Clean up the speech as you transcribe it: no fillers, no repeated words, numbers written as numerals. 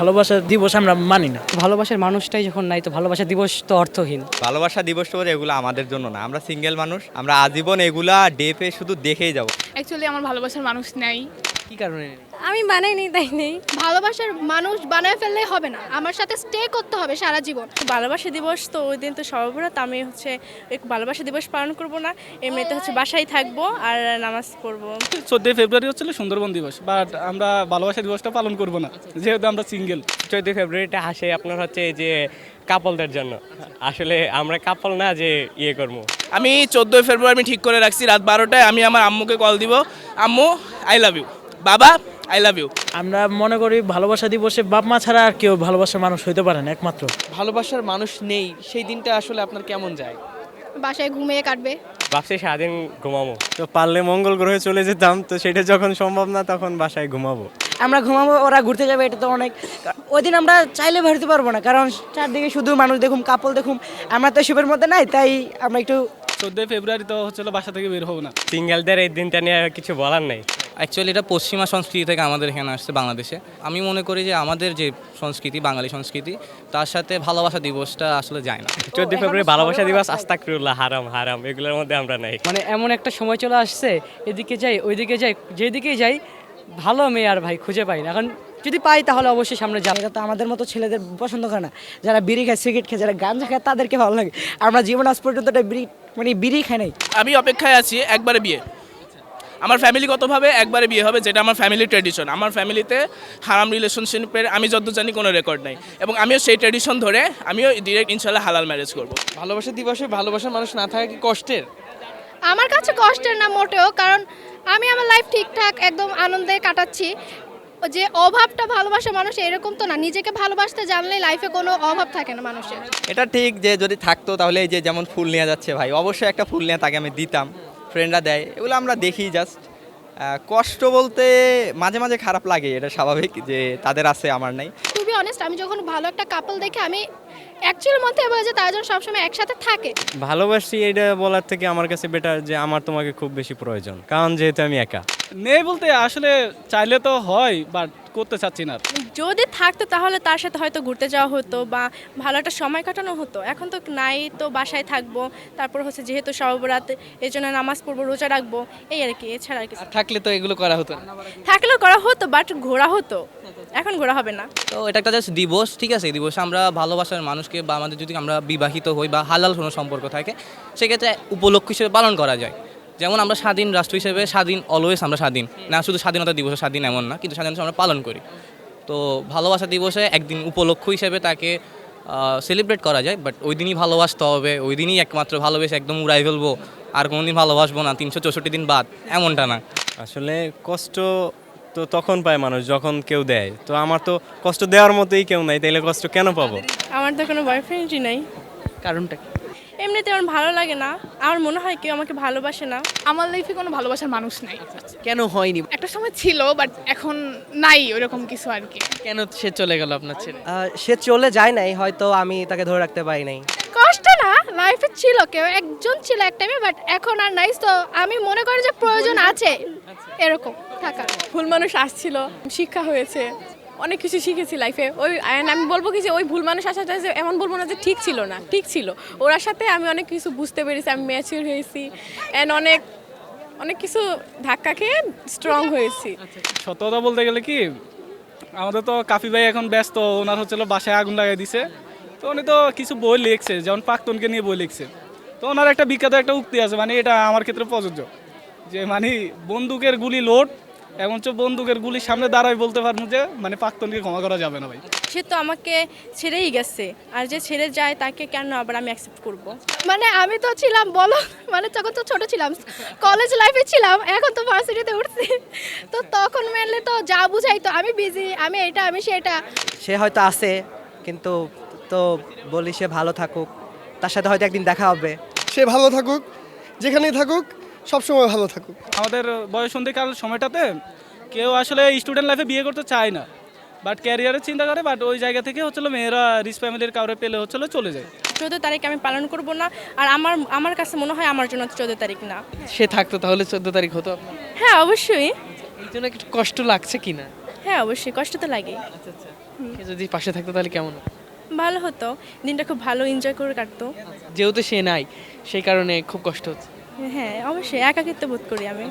ভালোবাসা দিবস আমরা মানি না। ভালোবাসার মানুষটাই যখন নাই তো ভালোবাসা দিবস তো অর্থহীন। ভালোবাসা দিবস তো এগুলো আমাদের জন্য না, আমরা সিঙ্গেল মানুষ, আমরা আজীবন এগুলা ডে পে শুধু দেখেই যাব। অ্যাকচুয়ালি আমার ভালোবাসার মানুষ নাই। কি কারণে? আমি বানাইনি তাই নেই। ভালোবাসার মানুষ বানায় ফেললে হবে না, আমার সাথে স্টে করতে হবে সারা জীবন। ভালোবাসা দিবস তো ওই দিন তো সর্বরাত আমি ওই ভালোবাসা দিবস পালন করব না, এমনিতে বাসায় থাকবো আর নামাজ পড়বো। 14 ফেব্রুয়ারি হচ্ছিল সুন্দরবন দিবস, বাট আমরা ভালোবাসা দিবসটা পালন করব না যেহেতু আমরা সিঙ্গেল। 14 ফেব্রুয়ারিটা আসে আপনার হচ্ছে এই যে কাপলদের জন্য। আসলে আমরা কাপল না যে ইয়ে করবো। আমি 14 ফেব্রুয়ারি আমি ঠিক করে রাখছি রাত 12টায় আমি আমার আম্মুকে কল দিব, আম্মু আই লাভ ইউ, বাবা আই লাভ ইউ। আমরা মনে করি ভালোবাসা দিবসে বাপ মা ছাড়া আর কেউ ভালোবাসার মানুষ হইতে পারে না, একমাত্র। ভালোবাসার মানুষ নেই সেই দিনটা আসলে আপনার কেমন যায়? বাসায় ঘুমিয়ে কাটবে। ভাবছি সারাদিন ঘুমাবো। তো পারলে মঙ্গল গ্রহে চলে যেতাম, তো সেটা যখন সম্ভব না তখন বাসায় ঘুমাবো। আমরা ঘুমাবো, ওরা ঘুরতে যাবে, এটা তো অনেক। ওই দিন আমরা চাইলে বেরোতে পারবো না, কারণ চারদিকে শুধু মানুষ দেখুম, কাপল দেখুম, আমরা তো এসবের মধ্যে নাই, তাই আমরা একটু 14 ফেব্রুয়ারি তো হচ্ছিল বাসা থেকে বের হবো না। সিঙ্গেলদের এই দিনটা নিয়ে কিছু বলার নেই। অ্যাকচুয়ালি এটা পশ্চিমা সংস্কৃতি থেকে আমাদের এখানে আসছে বাংলাদেশে। আমি মনে করি যে আমাদের যে সংস্কৃতি, বাঙালি সংস্কৃতি, তার সাথে ভালোবাসা দিবসটা আসলে যায় না। 14 ফেব্রুয়ারি ভালোবাসা দিবস, আস্তাগফিরুল্লাহ, হারাম হারাম, এগুলোর মধ্যে আমরা নাই। মানে এমন একটা সময় চলে আসছে, এদিকে যাই ওইদিকে যাই, যেদিকেই যাই ভালো মেয়ে আর ভাই খুঁজে পাই না। এখন যদি পাই তাহলে অবশ্যই সামনে যাবে। তো আমাদের মতো ছেলেদের পছন্দ করে না, যারা বিড়ি খায়, সিগারেট খায়, যারা গাঁজা খায়, তাদেরকে ভালো লাগে। আমরা জীবন আজ পর্যন্ত বিড়ি খাই নাই। আমি অপেক্ষায় আছি একবারে বিয়ে, আমার ফ্যামিলিগতভাবে একবারে বিয়ে হবে, যেটা আমার ফ্যামিলি ট্র্যাডিশন। আমার ফ্যামিলিতে হারাম রিলেশনশিপের আমি যত জানি কোনো রেকর্ড নাই, এবং আমিও সেই ট্র্যাডিশন ধরে আমিও ডিরেক্ট ইনশাল্লাহ হালাল ম্যারেজ করব। ভালোবাসা দিবসে ভালোবাসার মানুষ না থাকা কি কষ্টের? আমার কাছে কষ্টের না মোটেও, কারণ আমি আমার লাইফ ঠিকঠাক একদম আনন্দে কাটাচ্ছি। যে অভাবটা ভালোবাসা মানুষ এরকম তো না, নিজেকে ভালোবাসতে জানলে লাইফে কোনো অভাব থাকে না মানুষের। এটা ঠিক যে যদি থাকতো তাহলে এই যে যেমন ফুল নিয়ে যাচ্ছে ভাই, অবশ্যই একটা ফুল নিয়ে তাকে আমি দিতাম, ফ্রেন্ডরা দেয়, এগুলো আমরা দেখি। জাস্ট কষ্ট বলতে মাঝে মাঝে খারাপ লাগে, এটা স্বাভাবিক যে তাদের আছে, আমার নাই। টু বি অনেস্ট, আমি যখন ভালো একটা কাপল দেখে আমি অ্যাকচুয়ালি মধ্যে বলে যে তারা যেন সবসময় একসাথে থাকে। ভালোবাসি এটা বলার থেকে আমার কাছে বেটার যে আমার তোমাকে খুব বেশি প্রয়োজন, কারণ যেহেতু আমি একা। নেই বলতে আসলে চাইলে তো হয়, বাট করতে চাচ্ছি না। যদি থাকতো তাহলে তার সাথে হয়তো ঘুরতে যাওয়া হতো বা ভালো একটা সময় কাটানো হতো। এখন তো নাই, তো বাসায় থাকবো, তারপর যেহেতু সর্বরাত, এই জন্য নামাজ পড়বো, রোজা রাখবো, এই আর কি, এছাড়া আর কি। থাকলে তো এগুলো করা হতো, থাকলেও করা হতো, বাট ঘোরা হতো, এখন ঘোরা হবে না। তো এটা একটা জাস্ট দিবস, ঠিক আছে। এই দিবসে আমরা ভালোবাসার মানুষকে বা আমাদের যদি আমরা বিবাহিত হই বা হালাল কোনো সম্পর্ক থাকে, সেক্ষেত্রে উপলক্ষ হিসেবে পালন করা যায়। যেমন আমরা স্বাধীন রাষ্ট্র হিসেবে স্বাধীন, অলওয়েজ আমরা স্বাধীন না, শুধু স্বাধীনতা দিবসে স্বাধীন এমন না, কিন্তু স্বাধীনতা আমরা পালন করি। তো ভালোবাসা দিবসে একদিন উপলক্ষ হিসেবে তাকে সেলিব্রেট করা যায়, বাট ওই দিনই ভালোবাসতে হবে, ওই দিনই একমাত্র ভালোবেসে একদম উড়াই ফেলবো, আর কোনো দিন ভালোবাসবো না 364 দিন বাদ, এমনটা না। আসলে কষ্ট তো তখন পায় মানুষ যখন কেউ দেয়, তো আমার তো কষ্ট দেওয়ার মতোই কেউ নাই, তাইলে কষ্ট কেন পাবো? আমার তো কোনো বয়ফ্রেন্ডই নাই। কারণটা কি? এমনিতে আমার ভালো লাগে না, আমার মনে হয় কেউ আমাকে ভালোবাসে না। আমার লাইফে কোনো ভালোবাসার মানুষ নাই। কেন হয়নি? একটা সময় ছিল, বাট এখন নাই ওরকম কিছু আর কি। কেন সে চলে গেল আপনার ছেলে? সে চলে যায় নাই, হয়তো আমি তাকে ধরে রাখতে পারি নাই। কষ্ট না, লাইফে ছিল, কেউ একজন ছিল এক টাইমে, বাট এখন আর নাই। তো আমি মনে করি যে প্রয়োজন আছে এরকম থাকার। ভুল মানুষ আসছিল, শিক্ষা হয়েছে, অনেক কিছু শিখেছি লাইফে। আমি বলবো কি যে ওই ভুল মানুষ আসাটা যে এমন বলবো না যে ঠিক ছিল না, ঠিক ছিল। ওর সাথে আমি অনেক কিছু বুঝতে পেরেছি, আমি ম্যাচিউর হয়েছি, অ্যান্ড অনেক অনেক কিছু ধাক্কা খেয়ে স্ট্রং হয়েছি। সত্য কথা বলতে গেলে কি, আমাদের তো কাফি ভাই এখন ব্যস্ত, ওনার হচ্ছিল বাসায় আগুন লাগাই দিছে। তো উনি তো কিছু বই লিখছে, যেমন প্রাক্তনকে নিয়ে বই লিখছে। তো ওনার একটা বিখ্যাত একটা উক্তি আছে, মানে এটা আমার ক্ষেত্রে প্রযোজ্য, যে মানে বন্দুকের গুলি লোড, এমন বন্দুকের গুলির সামনে দাঁড়াই বলতে পারবো যে মানে প্রাক্তনকে ক্ষমা করা যাবে না ভাই। সে তো আমাকে ছেড়েই গেছে, আর যে ছেড়ে যায় তাকে কেন আবার আমি অ্যাকসেপ্ট করব? মানে আমি তো ছিলাম বলো, মানে তখন তো ছোট ছিলাম, কলেজ লাইফে ছিলাম, এখন তো ভার্সিটিতে উঠছি। তো তখন মেনলি তো যা বুঝাইতো, আমি বিজি, আমি এটা, আমি সেটা। সে হয়তো আছে, কিন্তু তো বলি সে ভালো থাকুক, তার সাথে হয়তো একদিন দেখা হবে। সে ভালো থাকুক, যেখানেই থাকুক, সবসময় ভালো থাকুক। আমাদের বয়সন্ধিকাল সময়টাতে কেউ আসলে স্টুডেন্ট লাইফে বিয়ে করতে চায় না, বাট ক্যারিয়ারের চিন্তা করে, বাট ওই জায়গা থেকে মেয়েরা রিচ ফ্যামিলির কাউরে পেলে চলে যায়। 14 তারিখ আমি পালন করব না, আর আমার কাছে মনে হয় আমার জন্য 14 তারিখ না। সে থাকতো তাহলে 14 তারিখ হতো আপনার? হ্যাঁ অবশ্যই। এই জন্য একটু কষ্ট লাগছে কিনা? হ্যাঁ অবশ্যই, কষ্ট তো লাগে। আচ্ছা আচ্ছা। সে যদি পাশে থাকতো তাহলে কেমন হতো? ভালো হতো, দিনটা খুব ভালো এনজয় করে কাটতো। যেহেতু সে নাই সেই কারণে খুব কষ্ট হচ্ছে। হ্যাঁ অবশ্যই একাকিত্ব বোধ করি আমি।